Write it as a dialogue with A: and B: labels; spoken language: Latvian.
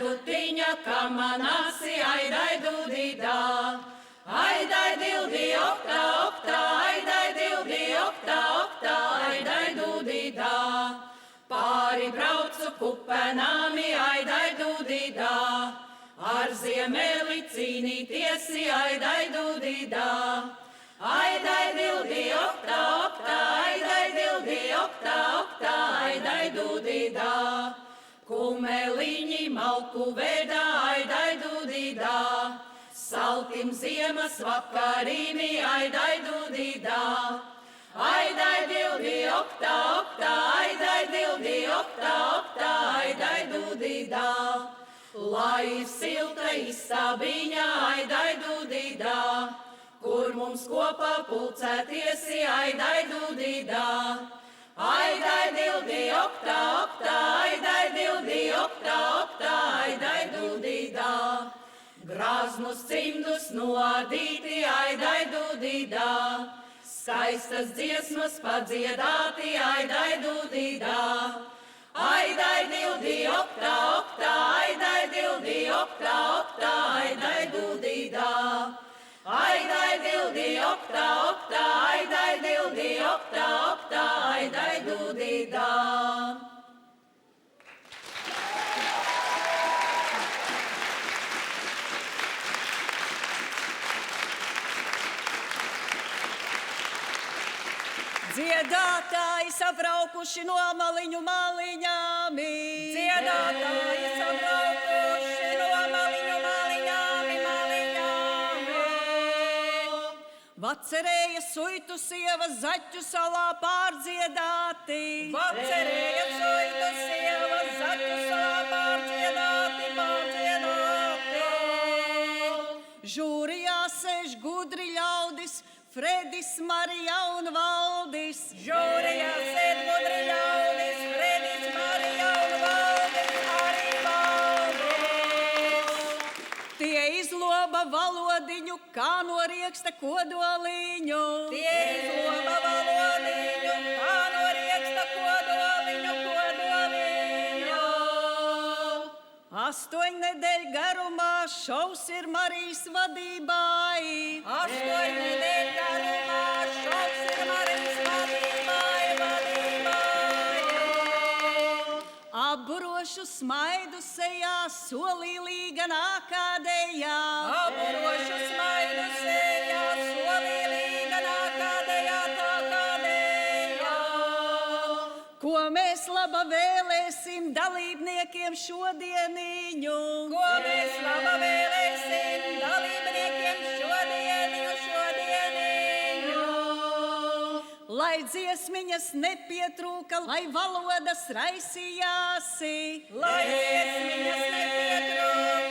A: dutiņa, ka manasi, aidai dudīdā. Aidai dildi, oktā, oktā, aidai dildi, oktā, oktā, aidai dudīdā. Pāri braucu kupenāmi, aidai dudīdā. Ar ziemeli cīnītiesi, aidai dudīdā. Aidai dildi, oktā, oktā, aidai dildi, oktā, oktā, aidai dudīdā. Kumeliņi malku veda, aidai dudīdā. Saltim ziemas vakarīmi, aidai dudīdā. Aidai dildi, oktā, oktā, aidai dildi, oktā, oktā, aidai dudīdā. Lai silta istabiņa, aidai dudīdā. Kur mums kopā pulcētiesi, aidai dudīdā. Aidai dildi, oktā, oktā, aidai dildi, oktā, oktā, aidai dudīdā. Graznus cimdus noadīti, aidai dudīdā. Skaistas dziesmas padziedāti, aidai dudīdā. Aidai dildi, oktā, oktā, aidai dildi, oktā, oktā, aidai dudīdā. Aidai dildi, oktā, oktā, aidai dildi, oktā, oktā, aidai dudīdā.
B: Dziedātāji sabraukuši no maliņu maliņāmi.
A: Dziedātāji sabraukuši no maliņu maliņāmi, maliņāmi.
B: Vacerēja suitu sievas Zaķu salā pārdziedāti.
A: Vacerēja suitu sievas Zaķu salā pārdziedāti, pārdziedāti.
B: Žūrijā sēž gudri ļaudis, Fredis, Marija un Valdis.
A: Žūrijā sēž gudri ļaudis, Fredis, Marija un Valdis, arī Valdis.
B: Tie izloba valodiņu, kā no rieksta kodoliņu.
A: Tie izloba valodiņu, kā no rieksta kodoliņu, kodoliņu.
B: 8 nedēļu garumā šovs ir Marijas vadībai.
A: 8 nedēļu garumā šovs ir Marijas vadībai, vadībai.
B: Aburošu smaidu sejā, solīlīga nākādējā.
A: Aburošu smaidu sejā, solīlīga nākādējā, tākādējā.
B: Ko mēs laba vēlēsim dalībniekiem šodieniņu?
A: Ko mēs laba vēlēsim dalībniekiem šodieniņu, šodieniņu?
B: Lai dziesmiņas nepietrūka, lai valodas raisījāsi.
A: Lai dziesmiņas nepietrūka,